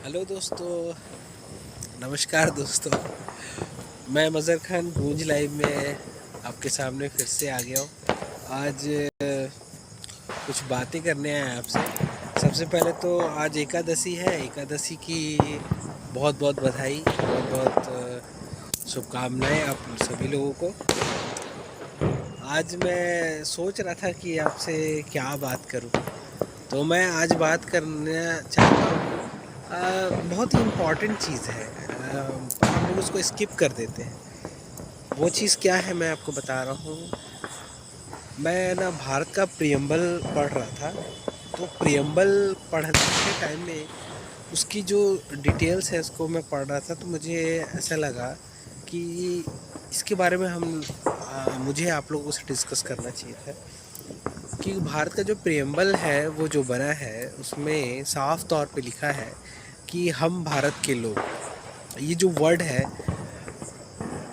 Hello दोस्तों, नमस्कार दोस्तों। मैं मज़र खान गूंज लाइव में आपके सामने फिर से आ गया हूँ। आज कुछ बातें करने आए हैं आपसे। सबसे पहले तो आज एकादशी है। एकादशी की बहुत बहुत बधाई, बहुत बहुत शुभकामनाएं आप सभी लोगों को। आज मैं सोच रहा था कि आपसे क्या बात करूं, तो मैं आज बात करना चाहता हूँ। बहुत ही इम्पॉर्टेंट चीज़ है, पर हम लोग उसको स्किप कर देते हैं। वो चीज़ क्या है मैं आपको बता रहा हूँ। मैं ना भारत का प्रियम्बल पढ़ रहा था। तो प्रियम्बल पढ़ने के टाइम में उसकी जो डिटेल्स है उसको मैं पढ़ रहा था, तो मुझे ऐसा लगा कि इसके बारे में मुझे आप लोगों से डिस्कस करना चाहिए था कि भारत का जो प्रियम्बल है वो जो बना है उसमें साफ तौर पे लिखा है कि हम भारत के लोग। ये जो वर्ड है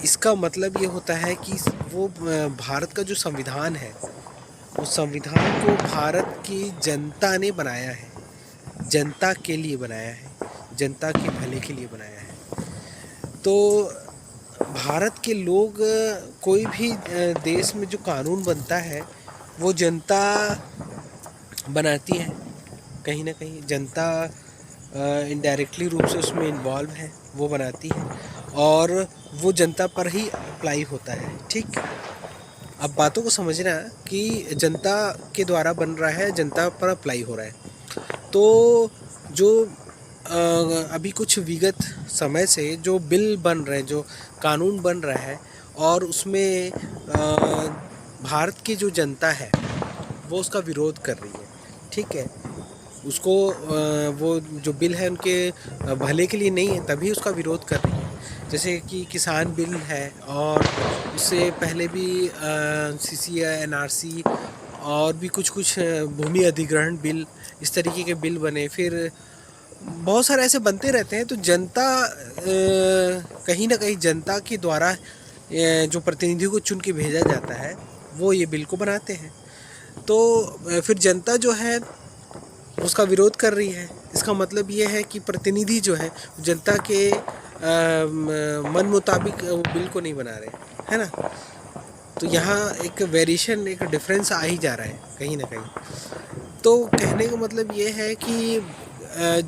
इसका मतलब ये होता है कि वो भारत का जो संविधान है उस संविधान को भारत की जनता ने बनाया है, जनता के लिए बनाया है, जनता के भले के लिए बनाया है। तो भारत के लोग कोई भी देश में जो कानून बनता है वो जनता बनाती है। कहीं ना कहीं जनता इनडायरेक्टली रूप से उसमें इन्वॉल्व है, वो बनाती है और वो जनता पर ही अप्लाई होता है। ठीक, अब बातों को समझना कि जनता के द्वारा बन रहा है, जनता पर अप्लाई हो रहा है। तो जो अभी कुछ विगत समय से जो बिल बन रहे हैं, जो कानून बन रहा है और उसमें भारत की जो जनता है वो उसका विरोध कर रही है। ठीक है, उसको वो जो बिल है उनके भले के लिए नहीं है, तभी उसका विरोध कर रही है। जैसे कि किसान बिल है, और उससे पहले भी सीसीए, एनआरसी और भी कुछ कुछ भूमि अधिग्रहण बिल, इस तरीके के बिल बने। फिर बहुत सारे ऐसे बनते रहते हैं। तो जनता कहीं ना कहीं जनता के द्वारा जो प्रतिनिधि को चुन के भेजा जाता है वो ये बिल को बनाते हैं। तो फिर जनता जो है उसका विरोध कर रही है। इसका मतलब ये है कि प्रतिनिधि जो है जनता के मन मुताबिक वो बिल को नहीं बना रहे, है ना। तो यहाँ एक वेरिएशन, एक डिफरेंस आ ही जा रहा है कहीं ना कहीं। तो कहने का मतलब ये है कि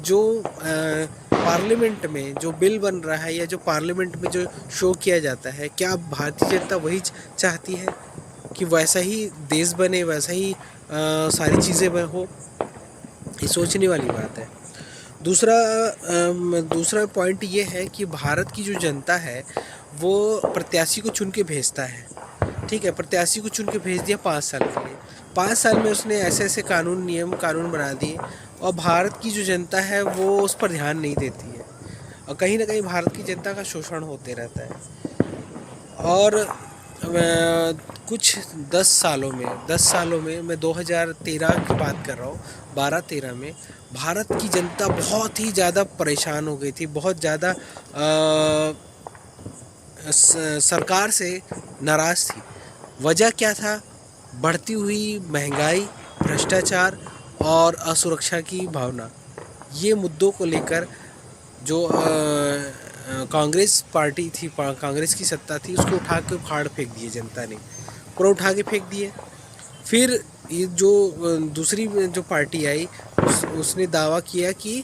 जो पार्लियामेंट में जो बिल बन रहा है या जो पार्लियामेंट में जो शो किया जाता है, क्या भारतीय जनता वही चाहती है कि वैसा ही देश बने, वैसा ही सारी चीज़ें हो? ये सोचने वाली बात है। दूसरा पॉइंट ये है कि भारत की जो जनता है वो प्रत्याशी को चुन के भेजता है। ठीक है, प्रत्याशी को चुन के भेज दिया 5 साल के लिए। 5 साल में उसने ऐसे ऐसे कानून बना दिए, और भारत की जो जनता है वो उस पर ध्यान नहीं देती है, और कहीं ना कहीं भारत की जनता का शोषण होते रहता है। और कुछ 10 सालों में मैं 2013 की बात कर रहा हूँ, 12-13 में भारत की जनता बहुत ही ज़्यादा परेशान हो गई थी, बहुत ज़्यादा सरकार से नाराज़ थी। वजह क्या था? बढ़ती हुई महंगाई, भ्रष्टाचार और असुरक्षा की भावना। ये मुद्दों को लेकर जो कांग्रेस पार्टी थी, कांग्रेस की सत्ता थी, उसको उठा के उखाड़ फेंक दिए जनता ने, पूरा उठा के फेंक दिए। फिर ये जो दूसरी जो पार्टी आई उसने दावा किया कि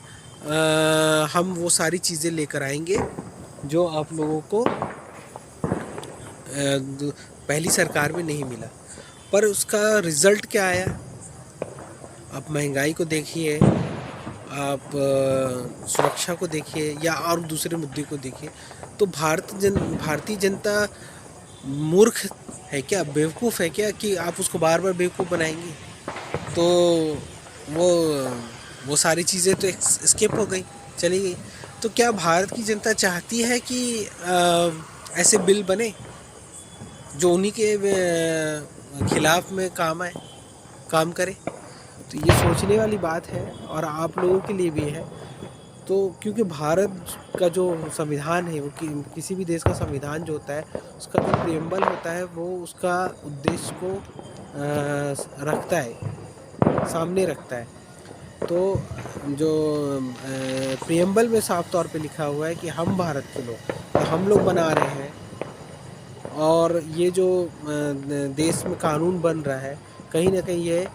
हम वो सारी चीज़ें लेकर आएंगे जो आप लोगों को पहली सरकार में नहीं मिला। पर उसका रिज़ल्ट क्या आया? आप महंगाई को देखिए, आप सुरक्षा को देखिए, या और दूसरे मुद्दे को देखिए। तो भारतीय जनता मूर्ख है क्या, बेवकूफ़ है क्या कि आप उसको बार बार बेवकूफ़ बनाएंगे? तो वो वो सारी चीज़ें तो स्किप हो गई, चली गई। तो क्या भारत की जनता चाहती है कि ऐसे बिल बने जो उन्हीं के खिलाफ में काम आए, काम करे? तो ये सोचने वाली बात है, और आप लोगों के लिए भी है। तो क्योंकि भारत का जो संविधान है वो किसी भी देश का संविधान जो होता है उसका जो प्रियम्बल होता है वो उसका उद्देश्य को रखता है, सामने रखता है। तो जो प्रियम्बल में साफ तौर पे लिखा हुआ है कि हम भारत के लोग, तो हम लोग बना रहे हैं। और ये जो देश में कानून बन रहा है, कहीं ना कहीं ये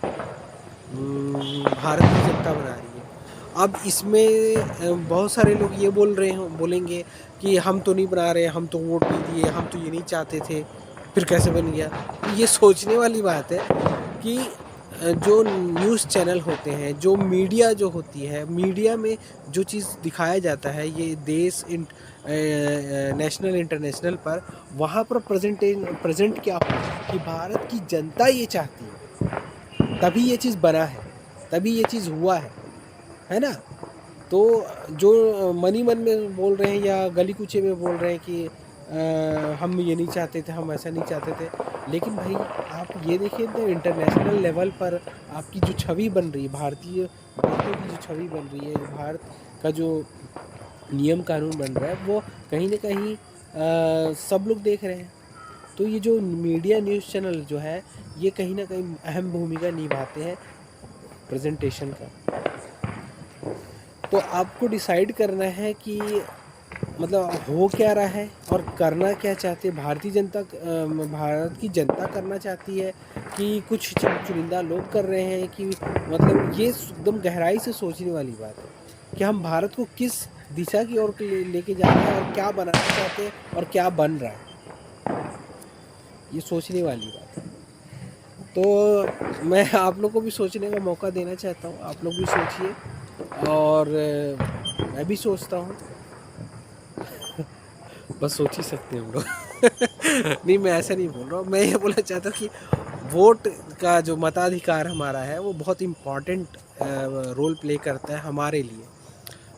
भारत की जनता बना रही है। अब इसमें बहुत सारे लोग ये बोलेंगे कि हम तो नहीं बना रहे, हम तो वोट नहीं दिए, हम तो ये नहीं चाहते थे, फिर कैसे बन गया। ये सोचने वाली बात है कि जो न्यूज़ चैनल होते हैं, जो मीडिया जो होती है, मीडिया में जो चीज़ दिखाया जाता है ये देश नेशनल इंटरनेशनल पर, वहाँ पर प्रेजेंट क्या हो कि भारत की जनता ये चाहती है, तभी ये चीज़ बना है, तभी ये चीज़ हुआ है ना। तो जो मनी मन में बोल रहे हैं या गली कूचे में बोल रहे हैं कि हम ये नहीं चाहते थे, हम ऐसा नहीं चाहते थे, लेकिन भाई आप ये देखिए तो इंटरनेशनल लेवल पर आपकी जो छवि बन रही है, भारतीय भारतीयों की जो छवि बन रही है, भारत का जो नियम कानून बन रहा है, वो कहीं ना कहीं सब लोग देख रहे हैं। तो ये जो मीडिया न्यूज़ चैनल जो है, ये कहीं ना कहीं अहम भूमिका निभाते हैं प्रेजेंटेशन का। तो आपको डिसाइड करना है कि मतलब हो क्या रहा है और करना क्या चाहते हैं। भारत की जनता करना चाहती है कि कुछ चुनिंदा लोग कर रहे हैं, कि मतलब ये एकदम गहराई से सोचने वाली बात है कि हम भारत को किस दिशा की ओर लेके जा रहे हैं और क्या बनाना चाहते हैं और क्या बन रहा है, ये सोचने वाली बात है। तो मैं आप लोग को भी सोचने का मौका देना चाहता हूँ, आप लोग भी सोचिए, और मैं भी सोचता हूँ। बस सोच ही सकते हैं हम लोग। नहीं, मैं ऐसा नहीं बोल रहा हूँ, मैं ये बोलना चाहता हूँ कि वोट का जो मताधिकार हमारा है वो बहुत इम्पॉर्टेंट रोल प्ले करता है हमारे लिए।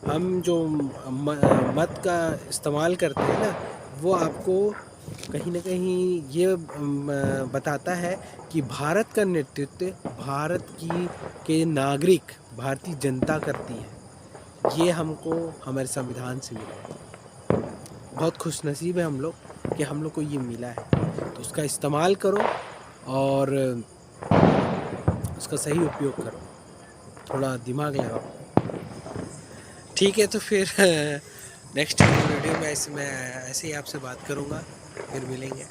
हम जो मत का इस्तेमाल करते हैं ना, वो आपको कहीं ना कहीं ये बताता है कि भारत का नेतृत्व भारत की के नागरिक भारतीय जनता करती है। ये हमको हमारे संविधान से मिला है। बहुत खुशनसीब है हम लोग कि हम लोग को ये मिला है। तो उसका इस्तेमाल करो और उसका सही उपयोग करो, थोड़ा दिमाग लगाओ। ठीक है, तो फिर नेक्स्ट वीडियो में मैं ऐसे ही आपसे बात करूँगा, फिर मिलेंगे।